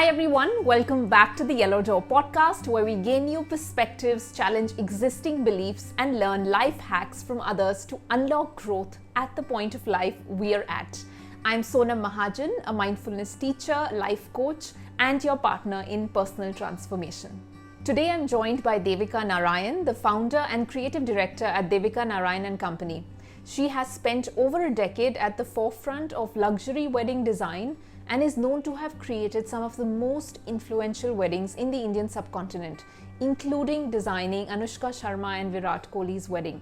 Hi everyone, welcome back to the Yellow Door podcast where we gain new perspectives, challenge existing beliefs, and learn life hacks from others to unlock growth at the point of life we're at. I'm Sonam Mahajan, a mindfulness teacher, life coach, and your partner in personal transformation. Today I'm joined by Devika Narayan, the founder and creative director at Devika Narayan and Company. She has spent over a decade at the forefront of luxury wedding design and is known to have created some of the most influential weddings in the Indian subcontinent, including designing Anushka Sharma and Virat Kohli's wedding.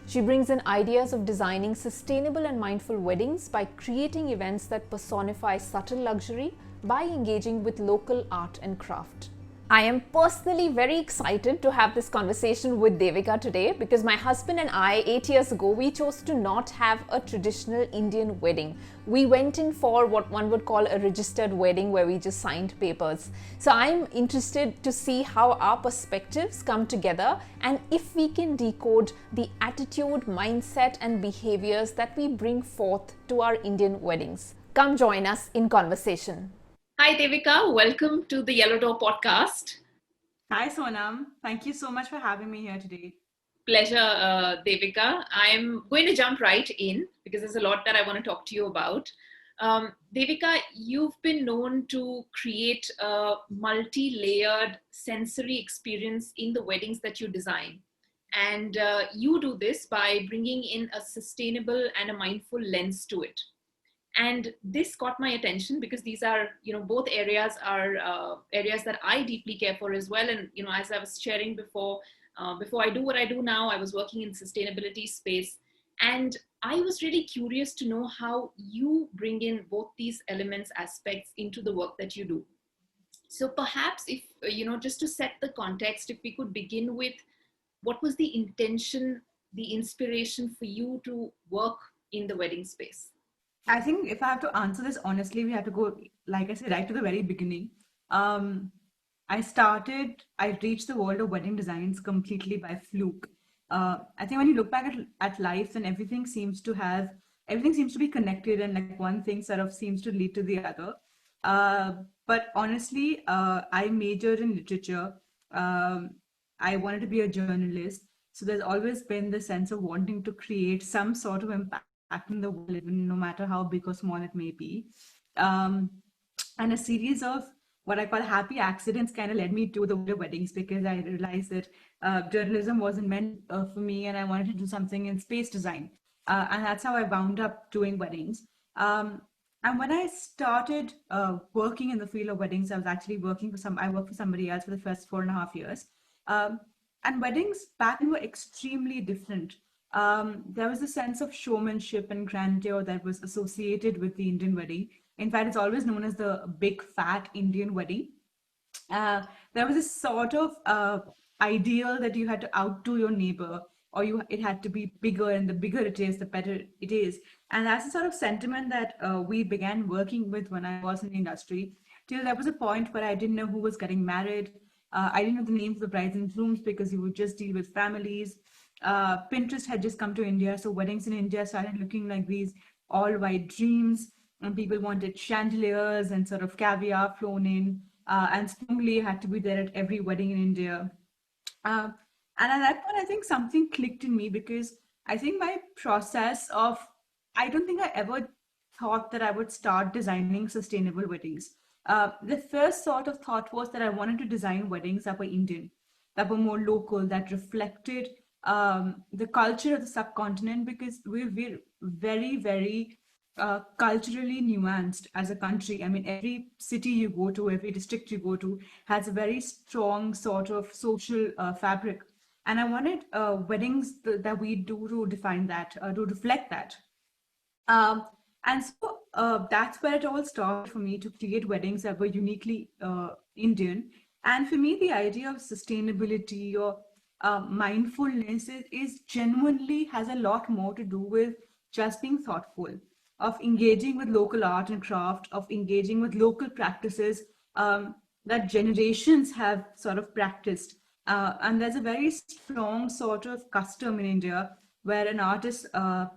She brings in ideas of designing sustainable and mindful weddings by creating events that personify subtle luxury by engaging with local art and craft. I am personally very excited to have this conversation with Devika today because my husband and I, 8 years ago, we chose to not have a traditional Indian wedding. We went in for what one would call a registered wedding where we just signed papers. So I'm interested to see how our perspectives come together and if we can decode the attitude, mindset, and behaviors that we bring forth to our Indian weddings. Come join us in conversation. Hi, Devika. Welcome to the Yellow Door podcast. Hi, Sonam. Thank you so much for having me here today. Pleasure, Devika. I'm going to jump right in because there's a lot that I want to talk to you about. Devika, you've been known to create a multi-layered sensory experience in the weddings that you design. And you do this by bringing in a sustainable and a mindful lens to it. And this caught my attention because these are, both areas are areas that I deeply care for as well. And, as I was sharing before I do what I do now, I was working in sustainability space. And I was really curious to know how you bring in both these elements, aspects into the work that you do. So perhaps if, just to set the context, if we could begin with what was the intention, the inspiration for you to work in the wedding space? I think if I have to answer this honestly, we have to go, like I said, right to the very beginning. I reached the world of wedding designs completely by fluke. I think when you look back at life, then everything seems to be connected, and like one thing sort of seems to lead to the other. But honestly, I majored in literature. I wanted to be a journalist. So there's always been the sense of wanting to create some sort of impact in the world, no matter how big or small it may be. Um, and a series of what I call happy accidents kind of led me to the world of weddings because I realized that journalism wasn't meant for me and I wanted to do something in space design. And that's how I wound up doing weddings. And when I started working in the field of weddings, I was actually I worked for somebody else for the first 4.5 years. Um, and weddings back then were extremely different. There was a sense of showmanship and grandeur that was associated with the Indian wedding. In fact, it's always known as the big fat Indian wedding. There was this sort of ideal that you had to outdo your neighbor, or it had to be bigger, and the bigger it is, the better it is. And that's the sort of sentiment that we began working with when I was in the industry. Till there was a point where I didn't know who was getting married. I didn't know the names of the brides and grooms because you would just deal with families. Pinterest had just come to India, so weddings in India started looking like these all white dreams, and people wanted chandeliers and sort of caviar flown in, and Spongli had to be there at every wedding in India. Uh, and at that point, I think something clicked in me because I think my process of, I don't think I ever thought that I would start designing sustainable weddings. The first sort of thought was that I wanted to design weddings that were Indian, that were more local, that reflected the culture of the subcontinent because we're very, very culturally nuanced as a country. I mean, every city you go to, every district you go to has a very strong sort of social fabric. And I wanted weddings that we do to define that, to reflect that. Um, and so that's where it all started for me to create weddings that were uniquely Indian. And for me, the idea of sustainability or mindfulness is genuinely has a lot more to do with just being thoughtful, of engaging with local art and craft, of engaging with local practices that generations have sort of practiced. And there's a very strong sort of custom in India where an artist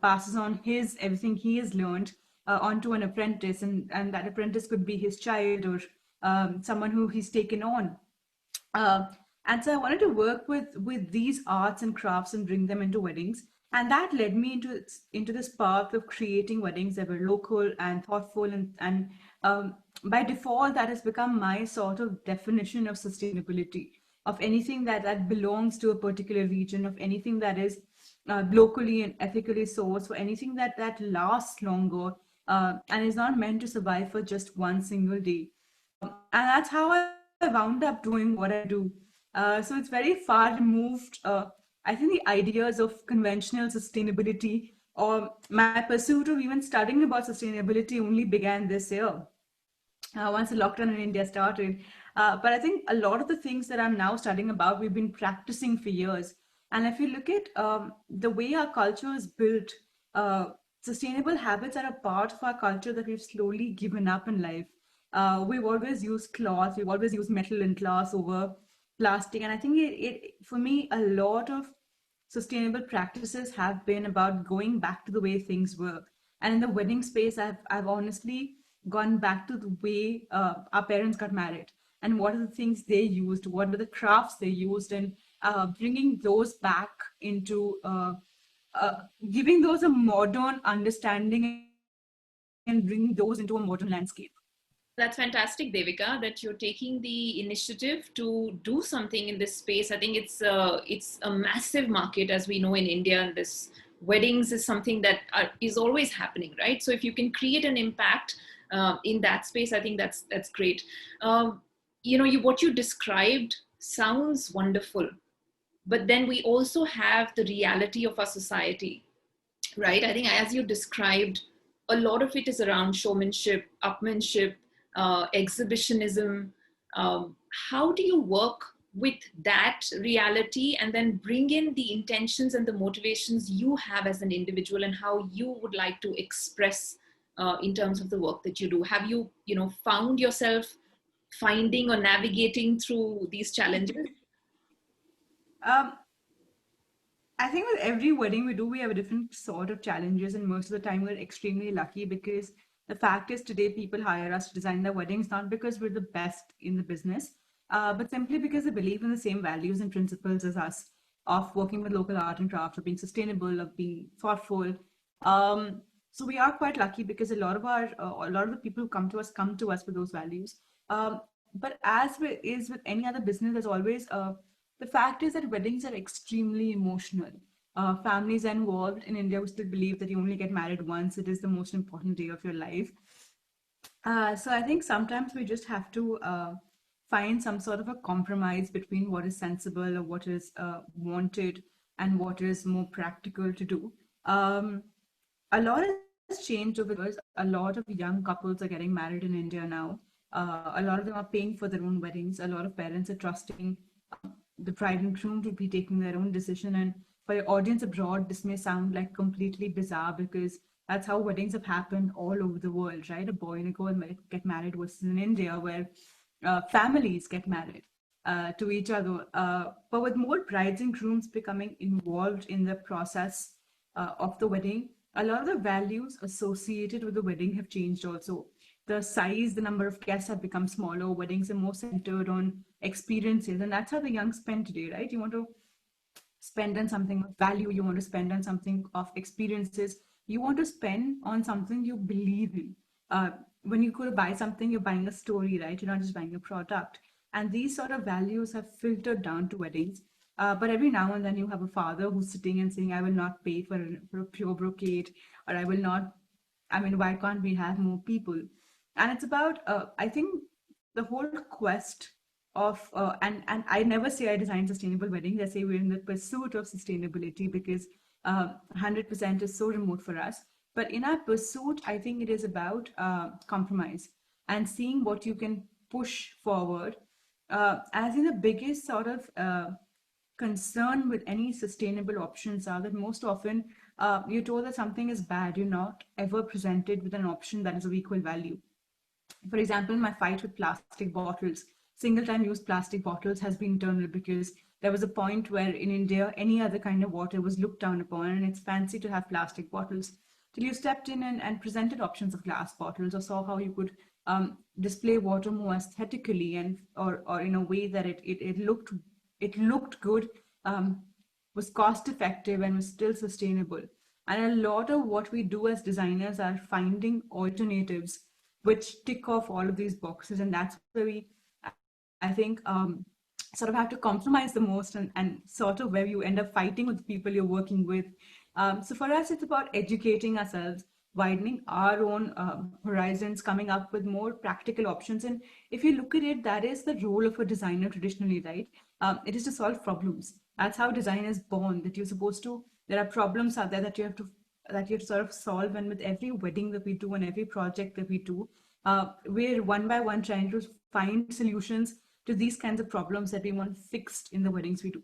passes on everything he has learned onto an apprentice, and that apprentice could be his child or someone who he's taken on. Uh, and so I wanted to work with these arts and crafts and bring them into weddings. And that led me into this path of creating weddings that were local and thoughtful, and by default, that has become my sort of definition of sustainability, of anything that belongs to a particular region, of anything that is locally and ethically sourced, for anything that lasts longer and is not meant to survive for just one single day. And that's how I wound up doing what I do. So it's very far removed. I think the ideas of conventional sustainability or my pursuit of even studying about sustainability only began this year, once the lockdown in India started. But I think a lot of the things that I'm now studying about, we've been practicing for years. And if you look at the way our culture is built, sustainable habits are a part of our culture that we've slowly given up in life. We've always used cloth, we've always used metal and glass over plastic. And I think for me, a lot of sustainable practices have been about going back to the way things were. And in the wedding space, I've honestly gone back to the way our parents got married, and what are the things they used, what are the crafts they used, and bringing those back into uh, giving those a modern understanding and bringing those into a modern landscape. That's fantastic, Devika, that you're taking the initiative to do something in this space. I think it's a massive market, as we know in India, and this weddings is something that is always happening, right? So if you can create an impact in that space, I think that's great. What you described sounds wonderful, but then we also have the reality of our society, right? I think as you described, a lot of it is around showmanship, upmanship, exhibitionism. How do you work with that reality and then bring in the intentions and the motivations you have as an individual and how you would like to express in terms of the work that you do? Have you, found yourself finding or navigating through these challenges? Um, I think with every wedding we do, we have a different sort of challenges, and most of the time we're extremely lucky because the fact is today people hire us to design their weddings not because we're the best in the business, but simply because they believe in the same values and principles as us of working with local art and craft, of being sustainable, of being thoughtful. So we are quite lucky because a lot of the people who come to us with those values. But as is with any other business, there's always the fact is that weddings are extremely emotional. Families are involved. In India, we still believe that you only get married once. It is the most important day of your life. So I think sometimes we just have to find some sort of a compromise between what is sensible or what is wanted and what is more practical to do. A lot has changed over the years. A lot of young couples are getting married in India now. A lot of them are paying for their own weddings. A lot of parents are trusting the bride and groom to be taking their own decision. And for your audience abroad, this may sound like completely bizarre because that's how weddings have happened all over the world, right? A boy and a girl get married versus in India where families get married to each other. But with more brides and grooms becoming involved in the process of the wedding, a lot of the values associated with the wedding have changed also. The size, the number of guests have become smaller. Weddings are more centered on experiences, and that's how the young spend today, right? You want to spend on something of value, you want to spend on something of experiences, you want to spend on something you believe in. When you go to buy something, you're buying a story, right? You're not just buying a product. And these sort of values have filtered down to weddings. But every now and then you have a father who's sitting and saying, I will not pay for a pure brocade, or I will not, I mean, why can't we have more people? And it's about, I think, the whole quest of, and I never say I design sustainable weddings. I say we're in the pursuit of sustainability because 100% is so remote for us. But in our pursuit, I think it is about compromise and seeing what you can push forward. As in the biggest sort of concern with any sustainable options are that most often you're told that something is bad. You're not ever presented with an option that is of equal value. For example, my fight with plastic bottles, single time use plastic bottles has been internal because there was a point where in India, any other kind of water was looked down upon, and it's fancy to have plastic bottles. till you stepped in and presented options of glass bottles, or saw how you could display water more aesthetically, and or in a way that it looked good, was cost effective, and was still sustainable. And a lot of what we do as designers are finding alternatives which tick off all of these boxes, and that's where we, I think, sort of have to compromise the most, and sort of where you end up fighting with the people you're working with. So for us, it's about educating ourselves, widening our own horizons, coming up with more practical options. And if you look at it, that is the role of a designer traditionally, right? It is to solve problems. That's how design is born. That you're supposed to. There are problems out there that you have to sort of solve. And with every wedding that we do and every project that we do, we're one by one trying to find solutions to these kinds of problems that we want fixed in the weddings we do.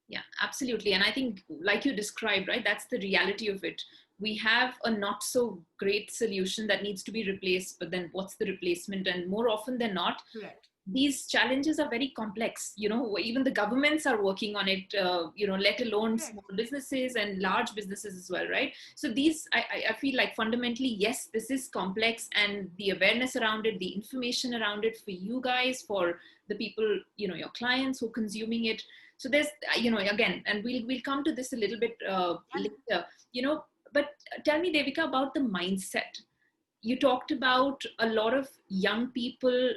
Yeah, absolutely. And I think, like you described, right, that's the reality of it. We have a not so great solution that needs to be replaced, but then what's the replacement? And more often than not, Correct. these challenges are very complex. Even the governments are working on it, let alone Correct. small businesses and large businesses as well, right? So these, I feel like fundamentally, yes, this is complex, and the awareness around it, the information around it for you guys, for the people, your clients who are consuming it. So there's, again, and we'll come to this a little bit later, but tell me, Devika, about the mindset. You talked about a lot of young people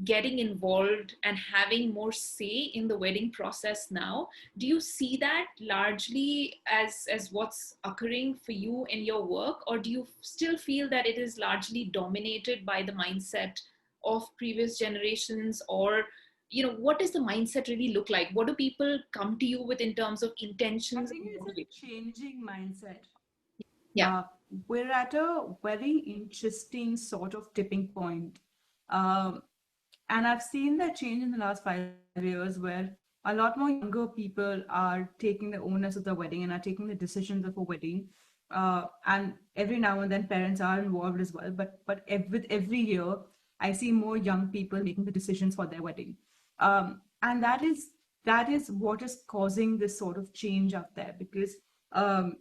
getting involved and having more say in the wedding process now. Do you see that largely as what's occurring for you in your work, or do you still feel that it is largely dominated by the mindset of previous generations? Or what does the mindset really look like? What do people come to you with in terms of intentions? I think it's a changing mindset. Yeah. We're at a very interesting sort of tipping point. Um, and I've seen that change in the last 5 years, where a lot more younger people are taking the onus of the wedding and are taking the decisions of a wedding. And every now and then parents are involved as well. But with every year, I see more young people making the decisions for their wedding. And that is what is causing this sort of change out there, because um,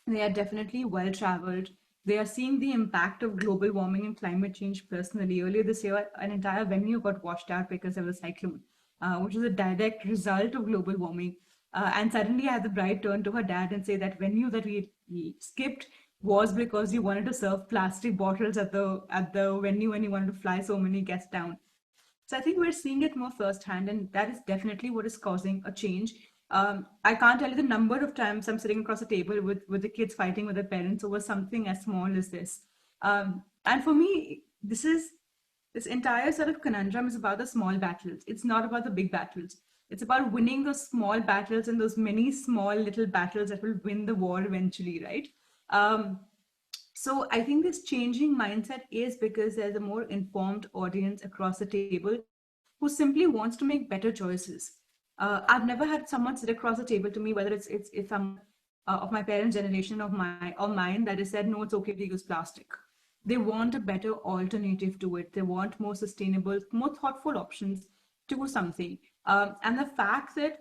they are definitely well traveled. They are seeing the impact of global warming and climate change personally. Earlier this year, an entire venue got washed out because there was a cyclone, which is a direct result of global warming. And suddenly, I had the bride turn to her dad and say that venue that we skipped was because you wanted to serve plastic bottles at the venue, and you wanted to fly so many guests down. So I think we're seeing it more firsthand, and that is definitely what is causing a change. I can't tell you the number of times I'm sitting across a table with the kids fighting with their parents over something as small as this. And for me, this entire sort of conundrum is about the small battles. It's not about the big battles. It's about winning those small battles and those many small little battles that will win the war eventually, right? So I think this changing mindset is because there's a more informed audience across the table who simply wants to make better choices. I've never had someone sit across the table to me, whether it's some of my parents' generation or mine, that has said, no, it's okay to use plastic. They want a better alternative to it. They want more sustainable, more thoughtful options to something. And the fact that,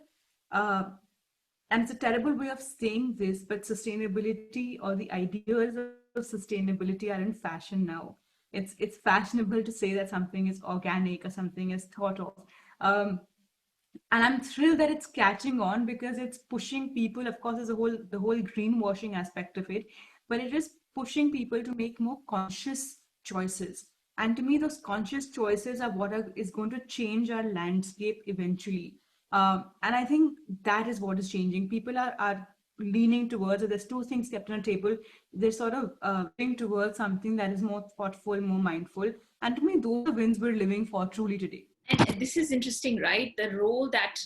and it's a terrible way of saying this, but sustainability, or the ideas of sustainability, are in fashion now. It's fashionable to say that something is organic or something is thought of. And I'm thrilled that it's catching on, because it's pushing people. Of course, there's the whole greenwashing aspect of it, but it is pushing people to make more conscious choices. And to me, those conscious choices are what is going to change our landscape eventually. And I think that is what is changing. People are leaning towards it. There's two things kept on a table. They're sort of leaning towards something that is more thoughtful, more mindful. And to me, those are wins we're living for truly today. And this is interesting, right? The role that,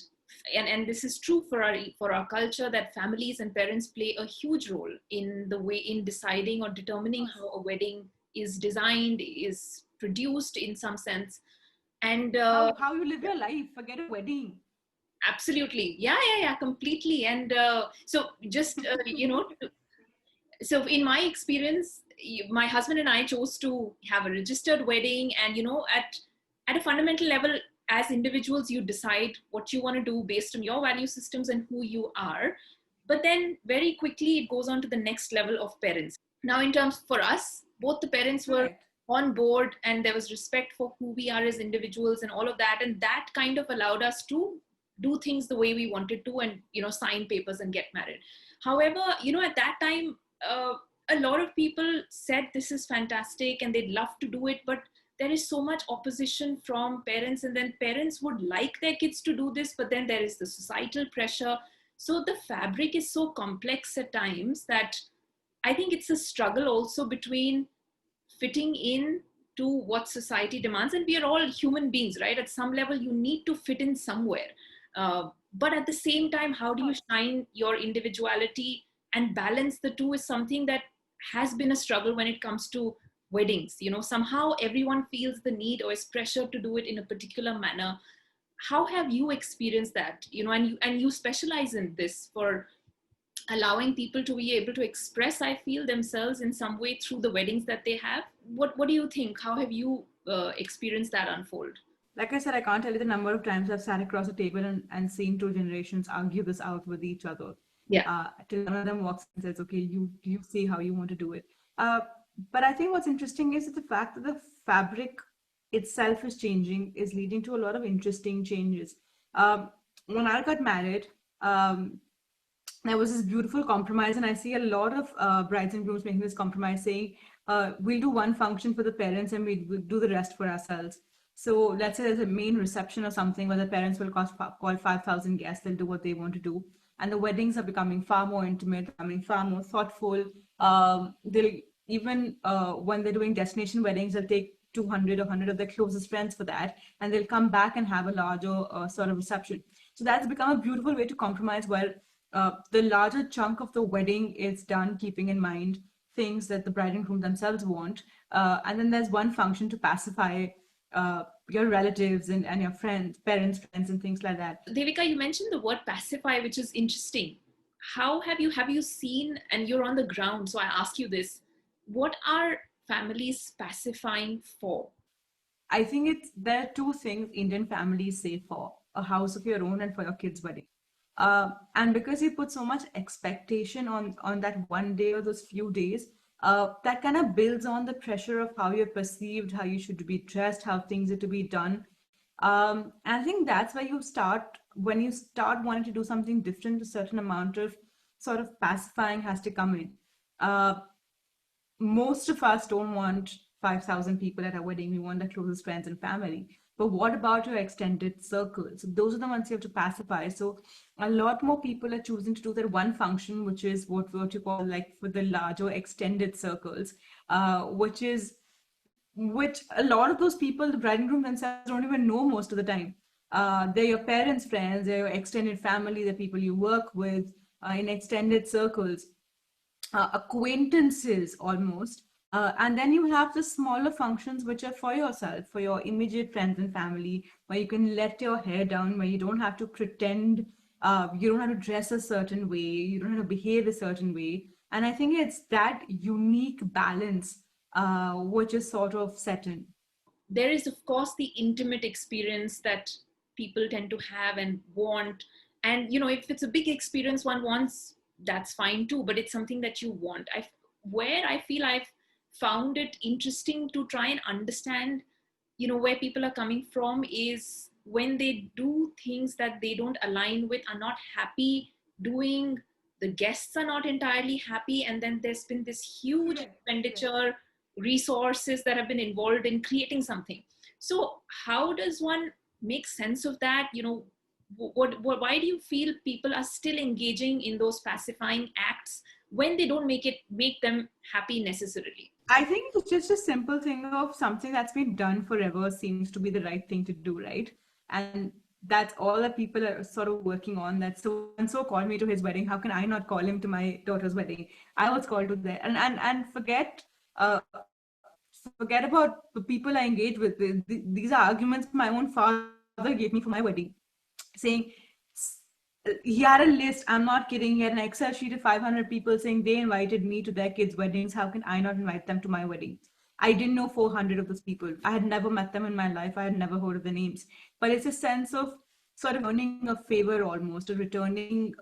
and this is true for our culture, that families and parents play a huge role in the way in deciding or determining how a wedding is designed, is produced in some sense. And how you live your life, forget a wedding. Absolutely. Yeah, completely. And so just, so in my experience, my husband and I chose to have a registered wedding, and, at a fundamental level, as individuals, you decide what you want to do based on your value systems and who you are. But then very quickly it goes on to the next level of parents. Now, in terms for us, both the parents were Right. on board, and there was respect for who we are as individuals and all of that. And that kind of allowed us to do things the way we wanted to, and, sign papers and get married. However, at that time, a lot of people said this is fantastic and they'd love to do it, but there is so much opposition from parents, and then parents would like their kids to do this, but then there is the societal pressure. So the fabric is so complex at times that I think it's a struggle also between fitting in to what society demands. And we are all human beings, right? At some level, you need to fit in somewhere. But at the same time, how do you shine your individuality and balance the two is something that has been a struggle when it comes to weddings. Somehow everyone feels the need or is pressured to do it in a particular manner. How have you experienced that? And you specialize in this for allowing people to be able to express, I feel, themselves in some way through the weddings that they have. What do you think? How have you experienced that unfold? Like I said, I can't tell you the number of times I've sat across a table and seen two generations argue this out with each other. Yeah. Till one of them walks and says, okay, you see how you want to do it. But I think what's interesting is that the fact that the fabric itself is changing is leading to a lot of interesting changes. When I got married, there was this beautiful compromise, and I see a lot of brides and grooms making this compromise, saying, we'll do one function for the parents and we'll do the rest for ourselves. So let's say there's a main reception or something where the parents will call 5,000 guests, they'll do what they want to do. And the weddings are becoming far more intimate, becoming far more thoughtful. They'll even, when they're doing destination weddings, they'll take 200 or 100 of their closest friends for that, and they'll come back and have a larger sort of reception. So that's become a beautiful way to compromise, where the larger chunk of the wedding is done keeping in mind things that the bride and groom themselves want. And then there's one function to pacify your relatives and your friends, parents, friends, and things like that. Devika, you mentioned the word pacify, which is interesting. How have you seen, and you're on the ground, so I ask you this, what are families pacifying for? I think there are two things Indian families say for: a house of your own and for your kid's wedding. And because you put so much expectation on that one day or those few days, that kind of builds on the pressure of how you're perceived, how you should be dressed, how things are to be done. And I think that's where when you start wanting to do something different, a certain amount of sort of pacifying has to come in. Most of us don't want 5,000 people at our wedding. We want our closest friends and family. But what about your extended circles? Those are the ones you have to pacify. So a lot more people are choosing to do that one function, which is what you call, like, for the larger extended circles, which a lot of those people, the bride and groom themselves, don't even know most of the time. They're your parents' friends, they're your extended family, the people you work with in extended circles, acquaintances almost. And then you have the smaller functions, which are for yourself, for your immediate friends and family, where you can let your hair down, where you don't have to pretend, you don't have to dress a certain way, you don't have to behave a certain way. And I think it's that unique balance which is sort of set in. There is, of course, the intimate experience that people tend to have and want. And, if it's a big experience one wants, that's fine too, but it's something that you want. Where I feel I've found it interesting to try and understand, where people are coming from, is when they do things that they don't align with, are not happy doing, the guests are not entirely happy, and then there's been this huge expenditure, resources that have been involved in creating something. So how does one make sense of that? Why do you feel people are still engaging in those pacifying acts when they don't make them happy necessarily? I think it's just a simple thing of something that's been done forever seems to be the right thing to do, right? And that's all that people are sort of working on. That so and so called me to his wedding. How can I not call him to my daughter's wedding? I was called to that, and forget about the people I engage with. These are arguments my own father gave me for my wedding, saying he had a list. I'm not kidding. He had an Excel sheet of 500 people saying they invited me to their kids' weddings. How can I not invite them to my wedding? I didn't know 400 of those people. I had never met them in my life. I had never heard of their names. But it's a sense of sort of earning a favor almost, or returning.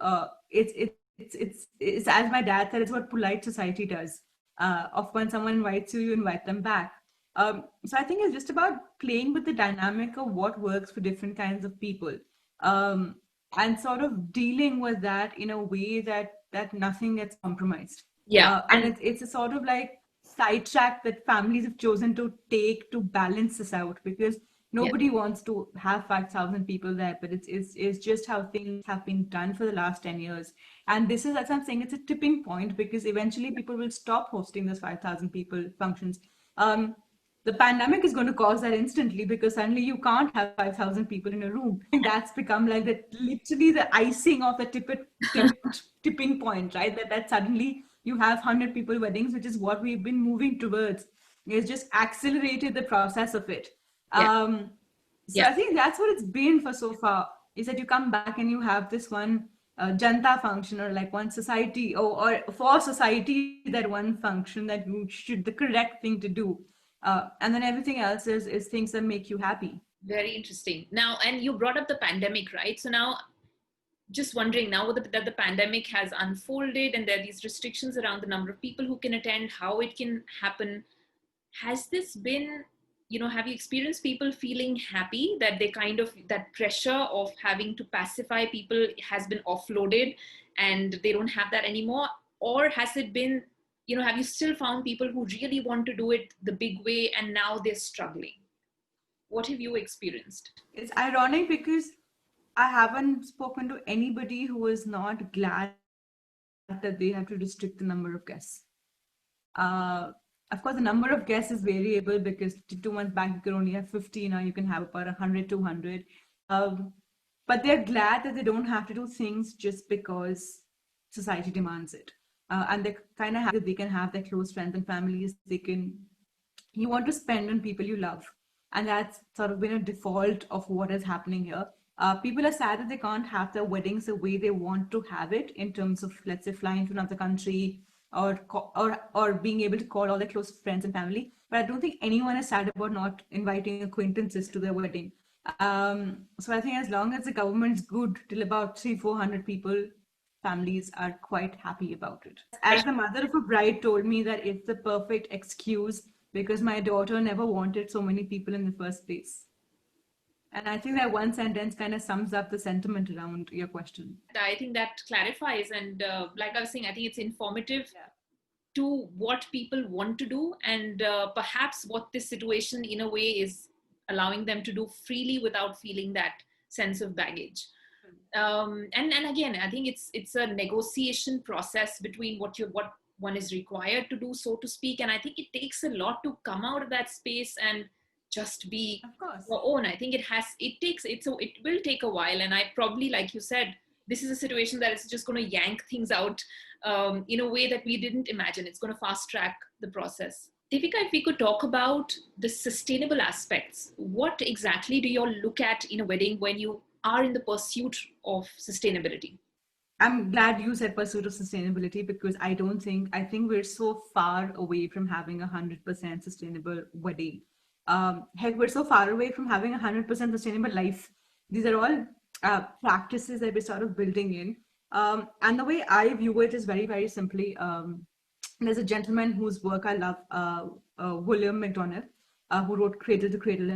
It's It's as my dad said, it's what polite society does. Of when someone invites you, you invite them back. So I think it's just about playing with the dynamic of what works for different kinds of people, um, and sort of dealing with that in a way that nothing gets compromised. Yeah. And it's a sort of like sidetrack that families have chosen to take to balance this out, because Yeah. nobody wants to have 5,000 people there, but it's just how things have been done for the last 10 years. And this is, as I'm saying, it's a tipping point, because eventually people will stop hosting those 5,000 people functions. Um, the pandemic is going to cause that instantly, because suddenly you can't have 5,000 people in a room. That's become like that, literally the icing of the tipping point, right? That suddenly you have 100 people weddings, which is what we've been moving towards. It's just accelerated the process of it. Yeah. So Yeah. I think that's what it's been for so far, is that you come back and you have this one janta function, or like one society, or for society, that one function that you should, the correct thing to do. And then everything else is things that make you happy. Very interesting. Now, and you brought up the pandemic, right? So now, just wondering now that the pandemic has unfolded and there are these restrictions around the number of people who can attend, how it can happen. Has this been, have you experienced people feeling happy that they kind of, that pressure of having to pacify people has been offloaded and they don't have that anymore? Or has it been, have you still found people who really want to do it the big way and now they're struggling? What have you experienced? It's ironic, because I haven't spoken to anybody who is not glad that they have to restrict the number of guests. Of course, the number of guests is variable, because 2 months back you could only have 50, now you can have about 100, 200. But they're glad that they don't have to do things just because society demands it. And they're kind of happy that they can have their close friends and families. You want to spend on people you love. And that's sort of been a default of what is happening here. People are sad that they can't have their weddings the way they want to have it, in terms of, let's say, flying to another country, or being able to call all their close friends and family. But I don't think anyone is sad about not inviting acquaintances to their wedding. So I think as long as the government's good till about 300-400 people, families are quite happy about it. As the mother of a bride told me, that it's the perfect excuse, because my daughter never wanted so many people in the first place. And I think that one sentence kind of sums up the sentiment around your question. I think that clarifies. And like I was saying, I think it's informative to what people want to do, and perhaps what this situation in a way is allowing them to do freely without feeling that sense of baggage. And again, I think it's a negotiation process between what one is required to do, so to speak. And I think it takes a lot to come out of that space and just be Of course. your own. I think it will take a while. And I probably, like you said, this is a situation that is just going to yank things out in a way that we didn't imagine. It's going to fast track the process. Devika, if we could talk about the sustainable aspects, what exactly do you all look at in a wedding when you are in the pursuit of sustainability? I'm glad you said pursuit of sustainability, because I think we're so far away from having 100% sustainable wedding. Heck, we're so far away from having 100% sustainable life. These are all practices that we're sort of building in. And the way I view it is very, very simply. There's a gentleman whose work I love, William McDonough, who wrote Cradle to Cradle,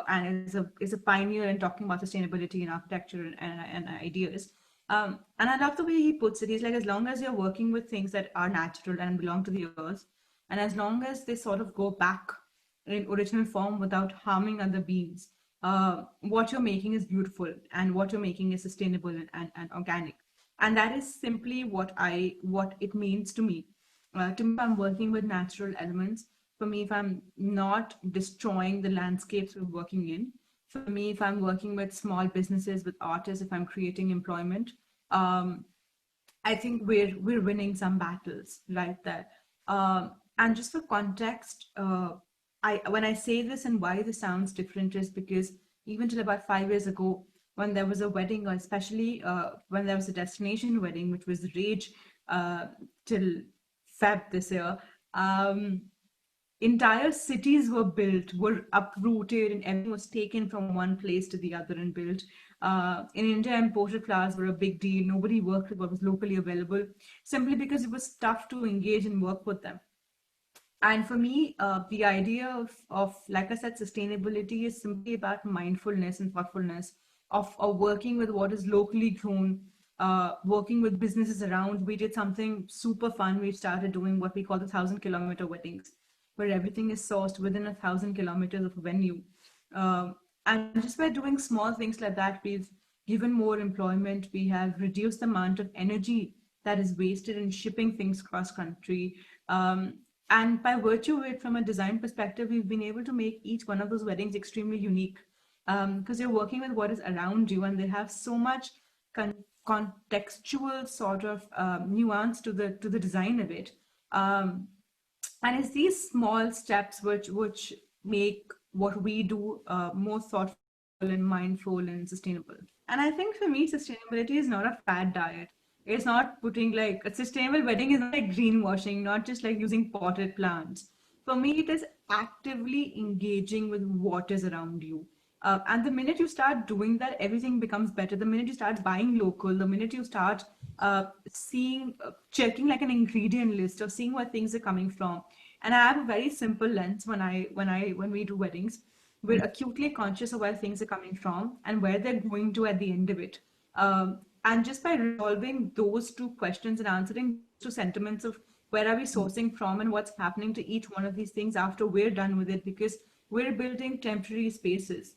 and is a pioneer in talking about sustainability in architecture and ideas. And I love the way he puts it. He's like, as long as you're working with things that are natural and belong to the earth, and as long as they sort of go back in original form without harming other beings, what you're making is beautiful, and what you're making is sustainable and organic. And that is simply what it means to me. To me, if I'm working with natural elements, for me, if I'm not destroying the landscapes we're working in, for me, if I'm working with small businesses, with artists, if I'm creating employment, I think we're winning some battles right there. And just for context, when I say this and why this sounds different is because even till about 5 years ago, when there was a wedding, or especially when there was a destination wedding, which was the rage till Feb this year, entire cities were built, were uprooted, and everything was taken from one place to the other and built. In India, imported flowers were a big deal. Nobody worked with what was locally available simply because it was tough to engage and work with them. And for me, the idea of, like I said, sustainability is simply about mindfulness and thoughtfulness of working with what is locally grown, working with businesses around. We did something super fun. We started doing what we call the 1,000 kilometer weddings, where everything is sourced within 1,000 kilometers of a venue. And just by doing small things like that, we've given more employment. We have reduced the amount of energy that is wasted in shipping things cross country. And by virtue of it, from a design perspective, we've been able to make each one of those weddings extremely unique, because you're working with what is around you, and they have so much contextual sort of nuance to the design of it. Um, and it's these small steps which make what we do more thoughtful and mindful and sustainable. And I think for me, sustainability is not a fad diet. It's not putting like a sustainable wedding is not like greenwashing, not just like using potted plants. For me, it is actively engaging with what is around you. And the minute you start doing that, everything becomes better. The minute you start buying local, the minute you start checking like an ingredient list or seeing where things are coming from. And I have a very simple lens when we do weddings. We're acutely conscious of where things are coming from and where they're going to at the end of it. And just by resolving those two questions and answering two sentiments of where are we sourcing from and what's happening to each one of these things after we're done with it, because we're building temporary spaces.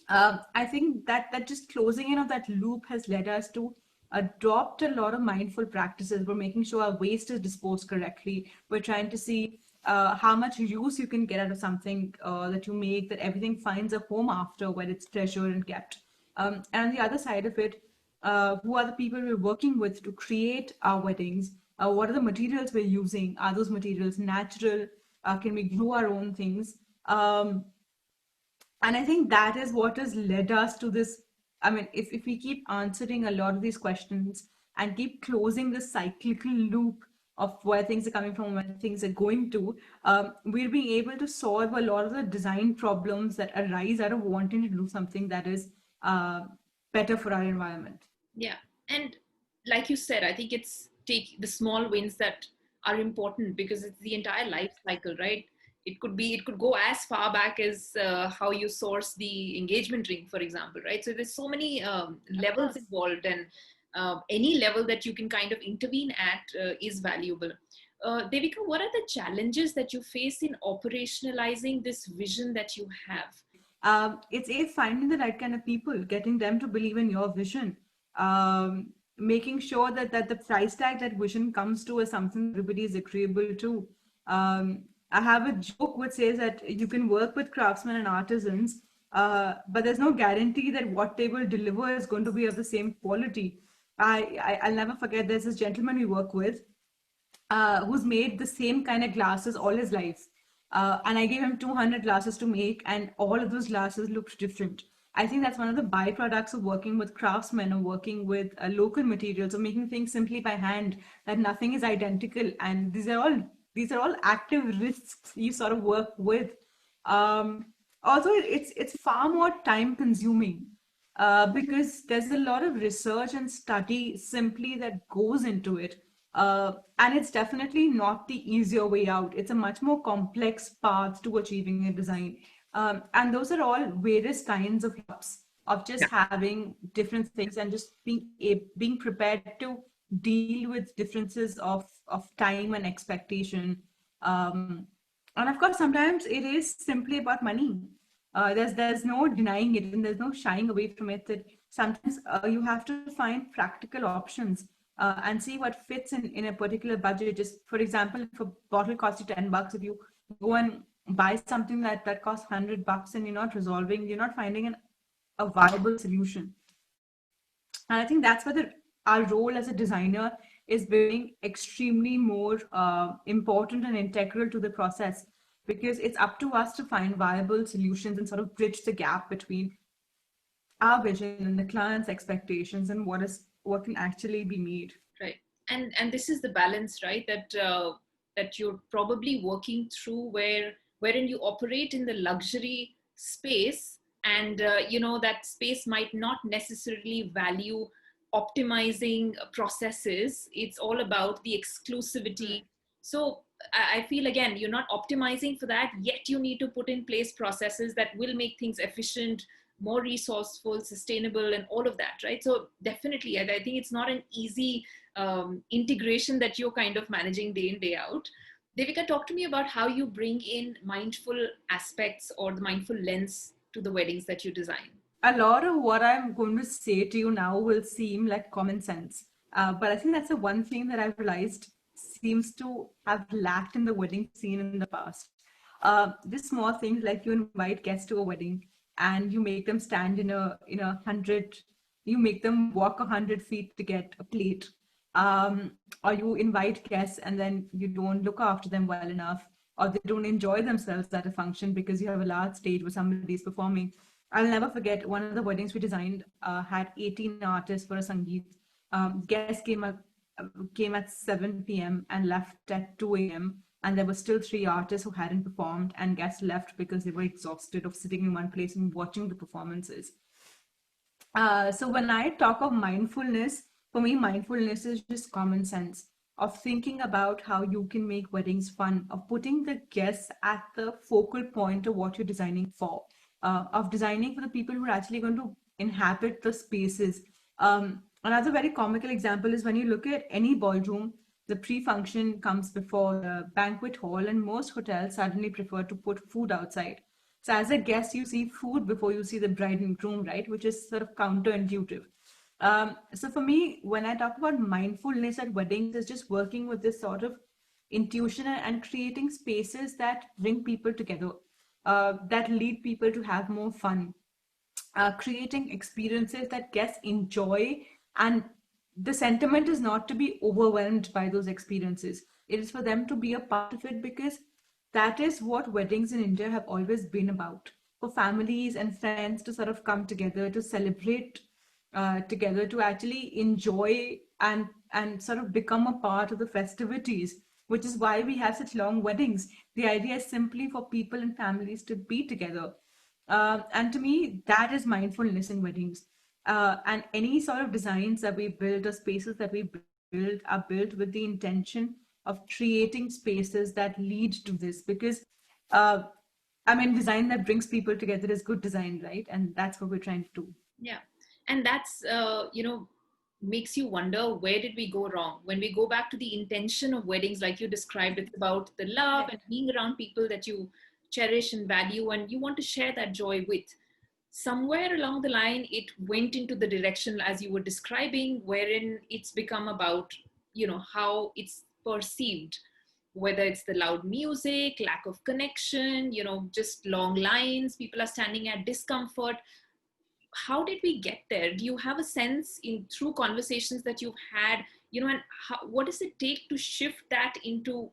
I think that just closing in of that loop has led us to adopt a lot of mindful practices. We're making sure our waste is disposed correctly. We're trying to see how much use you can get out of something that you make, that everything finds a home after when it's treasured and kept. And on the other side of it, who are the people we're working with to create our weddings? What are the materials we're using? Are those materials natural? Can we grow our own things? And I think that is what has led us to this. I mean, if we keep answering a lot of these questions and keep closing this cyclical loop of where things are coming from, where things are going to, we're being able to solve a lot of the design problems that arise out of wanting to do something that is better for our environment. Yeah. And like you said, I think it's take the small wins that are important, because it's the entire life cycle, right? It could go as far back as how you source the engagement ring, for example, right? So there's so many levels involved, and any level that you can kind of intervene at is valuable. Devika, what are the challenges that you face in operationalizing this vision that you have? It's finding the right kind of people, getting them to believe in your vision, making sure that the price tag that vision comes to is something everybody is agreeable to. I have a joke which says that you can work with craftsmen and artisans, but there's no guarantee that what they will deliver is going to be of the same quality. I'll never forget, there's this gentleman we work with who's made the same kind of glasses all his life. And I gave him 200 glasses to make, and all of those glasses looked different. I think that's one of the byproducts of working with craftsmen or working with local materials or making things simply by hand, that nothing is identical. And these are all active risks you sort of work with. Also, it's far more time consuming because there's a lot of research and study simply that goes into it. And it's definitely not the easier way out. It's a much more complex path to achieving a design. And those are all various kinds of helps of just having different things and just being prepared to deal with differences of time and expectation. And of course, sometimes it is simply about money. There's no denying it, and there's no shying away from it. That sometimes you have to find practical options and see what fits in a particular budget. Just for example, if a bottle costs you $10, if you go and buy something that costs $100 and you're not finding a viable solution. And I think that's where our role as a designer is being extremely more important and integral to the process, because it's up to us to find viable solutions and sort of bridge the gap between our vision and the client's expectations and what can actually be made. Right. And this is the balance, right? That that you're probably working through, wherein you operate in the luxury space, and that space might not necessarily value optimizing processes. It's all about the exclusivity. So I feel, again, you're not optimizing for that, yet you need to put in place processes that will make things efficient, more resourceful, sustainable, and all of that, right? So definitely, I think it's not an easy integration that you're kind of managing day in, day out. Devika, talk to me about how you bring in mindful aspects or the mindful lens to the weddings that you design. A lot of what I'm going to say to you now will seem like common sense. But I think that's the one thing that I've realized seems to have lacked in the wedding scene in the past. Just small things like you invite guests to a wedding and you make them stand in a 100, you make them walk 100 feet to get a plate. Or you invite guests and then you don't look after them well enough, or they don't enjoy themselves at a function because you have a large stage where somebody's performing. I'll never forget one of the weddings we designed had 18 artists for a Sangeet. Guests came at 7 p.m. and left at 2 a.m. And there were still 3 artists who hadn't performed, and guests left because they were exhausted of sitting in one place and watching the performances. So when I talk of mindfulness, for me, mindfulness is just common sense of thinking about how you can make weddings fun, of putting the guests at the focal point of what you're designing for, of designing for the people who are actually going to inhabit the spaces. Another very comical example is when you look at any ballroom, the pre-function comes before the banquet hall, and most hotels suddenly prefer to put food outside. So as a guest, you see food before you see the bride and groom, right? Which is sort of counterintuitive. So for me, when I talk about mindfulness at weddings, it's just working with this sort of intuition and creating spaces that bring people together, that lead people to have more fun, creating experiences that guests enjoy. And the sentiment is not to be overwhelmed by those experiences. It is for them to be a part of it, because that is what weddings in India have always been about. For families and friends to sort of come together, to celebrate together, to actually enjoy and sort of become a part of the festivities, which is why we have such long weddings. The idea is simply for people and families to be together. And to me, that is mindfulness in weddings. And any sort of designs that we build or spaces that we build are built with the intention of creating spaces that lead to this. Because, design that brings people together is good design, right? And that's what we're trying to do. Yeah. And that's, makes you wonder, where did we go wrong? When we go back to the intention of weddings, like you described, it's about the love and being around people that you cherish and value, and you want to share that joy with. Somewhere along the line, it went into the direction, as you were describing, wherein it's become about, how it's perceived, whether it's the loud music, lack of connection, just long lines, people are standing at discomfort. How did we get there? Do you have a sense through conversations that you've had, and what does it take to shift that into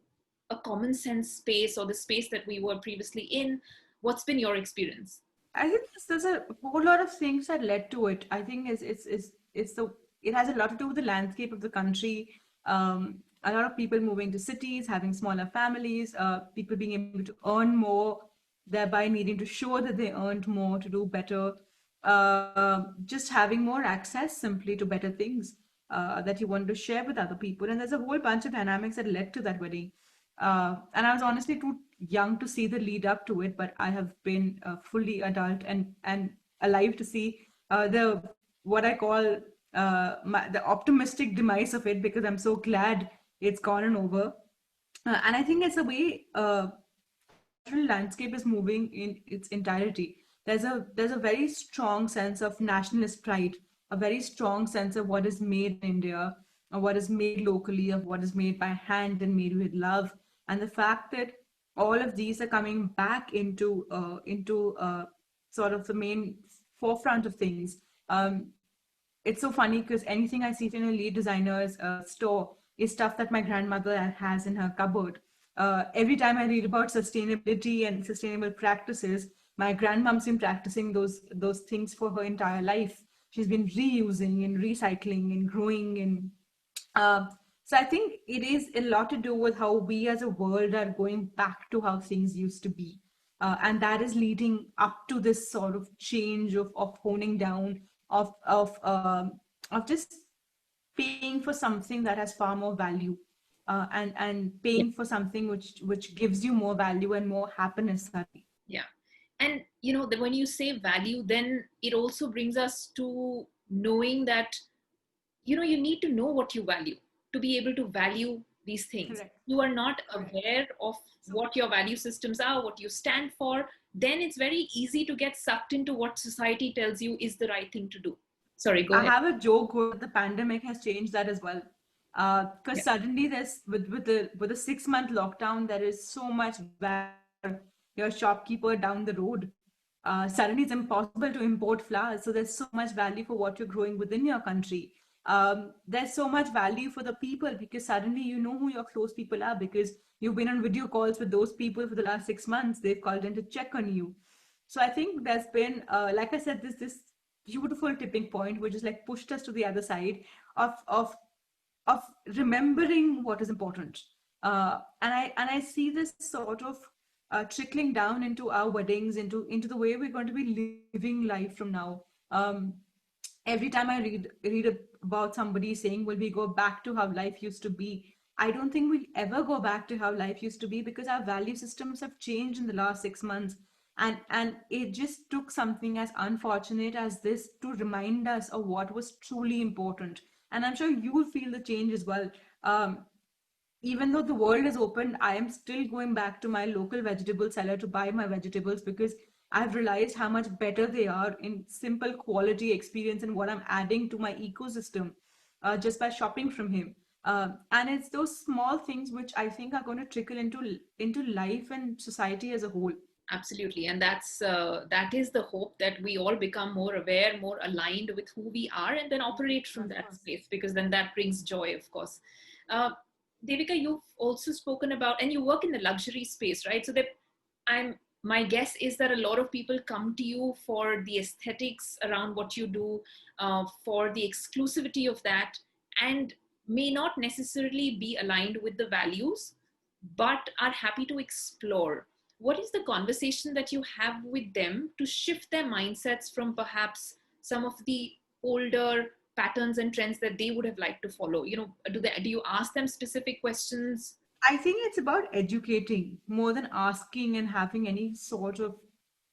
a common sense space, or the space that we were previously in? What's been your experience? I think there's a whole lot of things that led to it. I think it has a lot to do with the landscape of the country. A lot of people moving to cities, having smaller families, people being able to earn more, thereby needing to show that they earned more to do better. Just having more access simply to better things that you want to share with other people. And there's a whole bunch of dynamics that led to that wedding. And I was honestly too young to see the lead up to it, but I have been fully adult and alive to see the what I call the optimistic demise of it, because I'm so glad it's gone and over. And I think it's the way landscape is moving in its entirety. There's a very strong sense of nationalist pride, a very strong sense of what is made in India, of what is made locally, of what is made by hand and made with love. And the fact that all of these are coming back into sort of the main forefront of things. It's so funny because anything I see in a lead designer's store is stuff that my grandmother has in her cupboard. Every time I read about sustainability and sustainable practices, my grandmom's been practicing those things for her entire life. She's been reusing and recycling and growing. And So I think it is a lot to do with how we as a world are going back to how things used to be. And that is leading up to this sort of change of honing down, of just paying for something that has far more value, and Yeah. paying for something which gives you more value and more happiness. Yeah. And when you say value, then it also brings us to knowing that you need to know what you value to be able to value these things. Correct. You are not Correct. aware of what your value systems are, what you stand for, then it's very easy to get sucked into what society tells you is the right thing to do. Sorry, go I ahead. have a joke where the pandemic has changed that as well. Because Yeah. suddenly there's with the 6 month lockdown, there is so much value. Your shopkeeper down the road. Suddenly it's impossible to import flowers. So there's so much value for what you're growing within your country. There's so much value for the people because suddenly you know who your close people are because you've been on video calls with those people for the last 6 months. They've called in to check on you. So I think there's been, like I said, this beautiful tipping point, which is like pushed us to the other side of of of remembering what is important. And I see this sort of trickling down into our weddings, into the way we're going to be living life from now. Every time I read about somebody saying, "Will we go back to how life used to be?" I don't think we'll ever go back to how life used to be because our value systems have changed in the last 6 months, and it just took something as unfortunate as this to remind us of what was truly important. And I'm sure you will feel the change as well. Even though the world is open, I am still going back to my local vegetable seller to buy my vegetables because I've realized how much better they are in simple quality experience and what I'm adding to my ecosystem, just by shopping from him. And it's those small things which I think are going to trickle into life and society as a whole. Absolutely. And that is the hope, that we all become more aware, more aligned with who we are, and then operate from Of that course. space, because then that brings joy, of course. uh, Devika, you've also spoken about, and you work in the luxury space, right? So that my guess is that a lot of people come to you for the aesthetics around what you do, for the exclusivity of that, and may not necessarily be aligned with the values, but are happy to explore. What is the conversation that you have with them to shift their mindsets from perhaps some of the older patterns and trends that they would have liked to follow? Do you ask them specific questions? I think it's about educating more than asking and having any sort of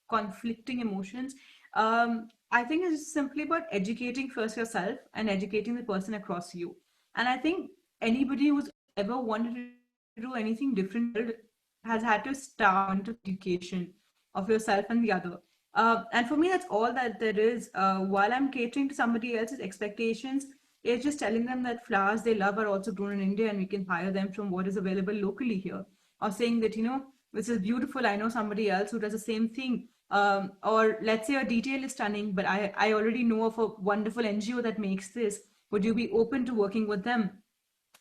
conflicting emotions. I think it's simply about educating first yourself and educating the person across you. And I think anybody who's ever wanted to do anything different in the world has had to start with education of yourself and the other. And for me, that's all that there is. While I'm catering to somebody else's expectations, it's just telling them that flowers they love are also grown in India and we can hire them from what is available locally here. Or saying that, this is beautiful. I know somebody else who does the same thing. Or let's say a detail is stunning, but I already know of a wonderful NGO that makes this. Would you be open to working with them?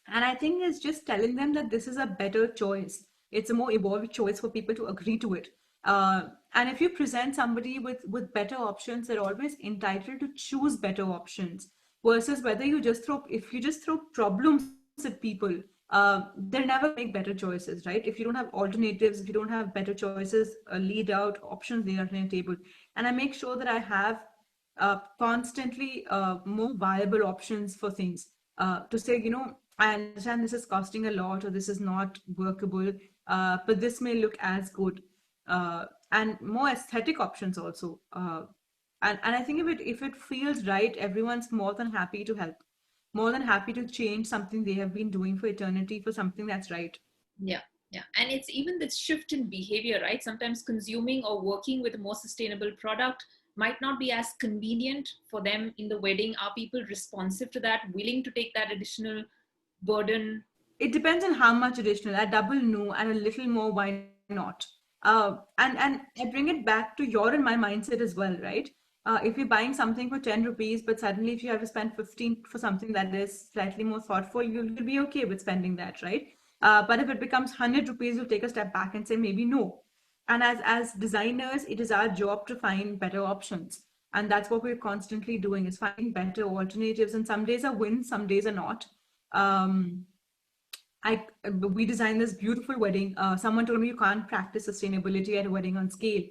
And I think it's just telling them that this is a better choice. It's a more evolved choice for people to agree to it. And if you present somebody with better options, they're always entitled to choose better options versus whether if you just throw problems at people, they'll never make better choices, right? If you don't have alternatives, if you don't have better choices, lead out options laid out on the table. And I make sure that I have constantly more viable options for things, to say, I understand this is costing a lot or this is not workable, but this may look as good, and more aesthetic options also. And I think if it feels right, everyone's more than happy to help, more than happy to change something they have been doing for eternity for something that's right. Yeah, yeah. And it's even this shift in behavior, right? Sometimes consuming or working with a more sustainable product might not be as convenient for them in the wedding. Are people responsive to that, willing to take that additional burden? It depends on how much additional. A double no and a little more, why not? And I bring it back to your and my mindset as well, right? If you're buying something for 10 rupees, but suddenly if you have to spend 15 for something that is slightly more thoughtful, you'll be okay with spending that, right? But if it becomes 100 rupees, you'll take a step back and say maybe no. And as designers, it is our job to find better options. And that's what we're constantly doing, is finding better alternatives. And some days are wins, some days are not. Um, we designed this beautiful wedding. Someone told me you can't practice sustainability at a wedding on scale.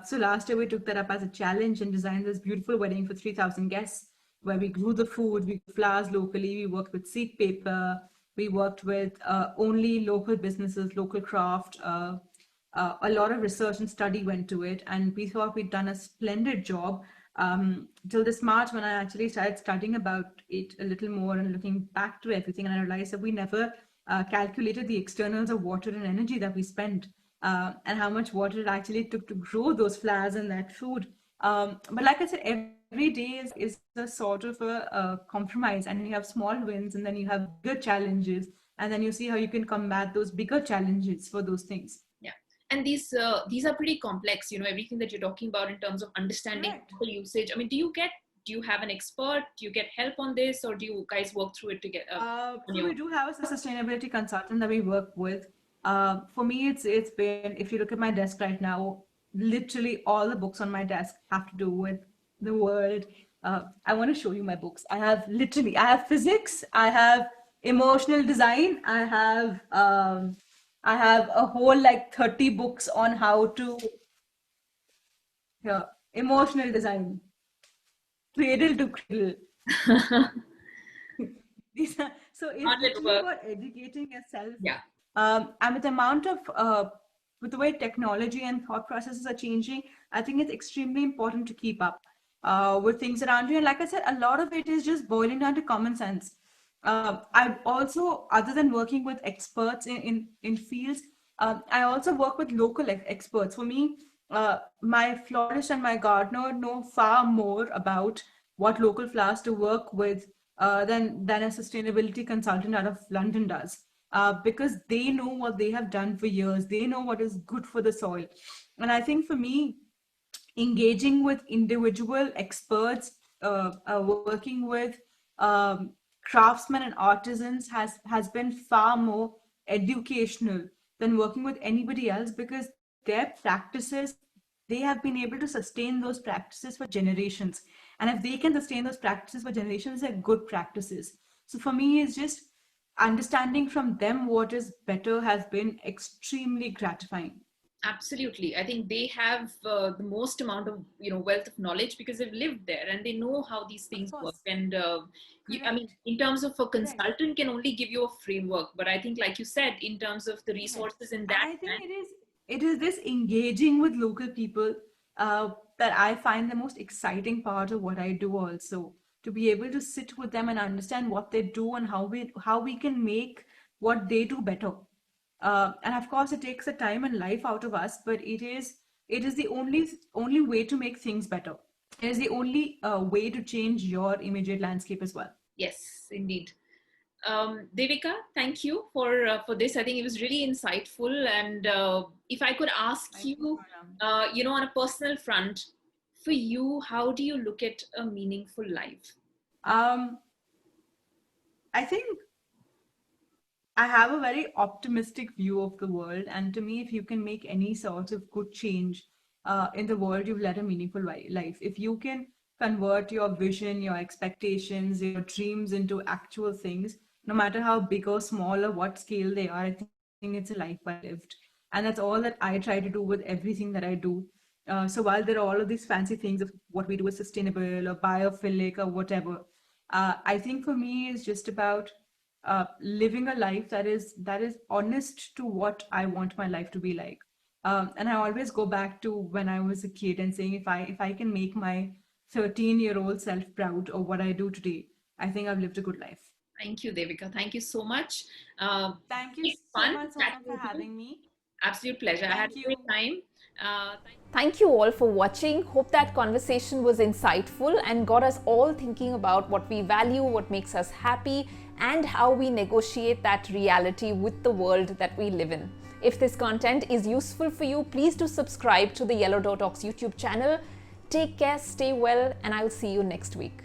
So last year we took that up as a challenge and designed this beautiful wedding for 3,000 guests, where we grew the food, we grew flowers locally, we worked with seed paper, we worked with only local businesses, local craft. A lot of research and study went to it, and we thought we'd done a splendid job till this March, when I actually started studying about it a little more and looking back to everything, and I realized that we never calculated the externals of water and energy that we spent, and how much water it actually took to grow those flowers and that food. But like I said, every day is a sort of a compromise, and you have small wins, and then you have bigger challenges, and then you see how you can combat those bigger challenges for those things. And these are pretty complex, everything that you're talking about in terms of understanding the usage. I mean, do you have an expert? Do you get help on this, or do you guys work through it together? So we do have a sustainability consultant that we work with. For me, it's been, if you look at my desk right now, literally all the books on my desk have to do with the world. I want to show you my books. I have physics, I have emotional design, I have a whole like 30 books on how to, emotional design, cradle to cradle. So it's literally about educating yourself. And with the amount of, with the way technology and thought processes are changing, I think it's extremely important to keep up with things around you. And like I said, a lot of it is just boiling down to common sense. I've also, other than working with experts in fields, I also work with local experts. For me, my florist and my gardener know far more about what local flowers to work with than a sustainability consultant out of London does. Because they know what they have done for years. They know what is good for the soil. And I think for me, engaging with individual experts, working with craftsmen and artisans has been far more educational than working with anybody else, because their practices, they have been able to sustain those practices for generations. And if they can sustain those practices for generations, they're good practices. So for me, it's just understanding from them what is better has been extremely gratifying. Absolutely. I think they have the most amount of wealth of knowledge, because they've lived there and they know how these things work. And I mean, in terms of a consultant can only give you a framework, but I think, like you said, in terms of the resources in that, I think it is this engaging with local people that I find the most exciting part of what I do. Also, to be able to sit with them and understand what they do and how we can make what they do better. And of course, it takes the time and life out of us, but it is the only way to make things better. It is the only way to change your immediate landscape as well. Yes, indeed. Devika, thank you for this. I think it was really insightful. And if I could ask you, on a personal front, for you, how do you look at a meaningful life? I think I have a very optimistic view of the world, and to me, if you can make any sort of good change in the world, you've led a meaningful life. If you can convert your vision, your expectations, your dreams into actual things, no matter how big or small or what scale they are, I think it's a life well lived. And that's all that I try to do with everything that I do. So while there are all of these fancy things of what we do is sustainable or biophilic or whatever, I think for me it's just about living a life that is honest to what I want my life to be like. And I always go back to when I was a kid and saying, if I can make my 13-year-old self proud of what I do today, I think I've lived a good life. Thank you, Devika. Thank you so much. Thank you so much for having me. Absolute pleasure. I had a great time. Thank you all for watching. Hope that conversation was insightful and got us all thinking about what we value, what makes us happy, and how we negotiate that reality with the world that we live in. If this content is useful for you, please do subscribe to the Yellow Door Talks YouTube channel. Take care, stay well, and I'll see you next week.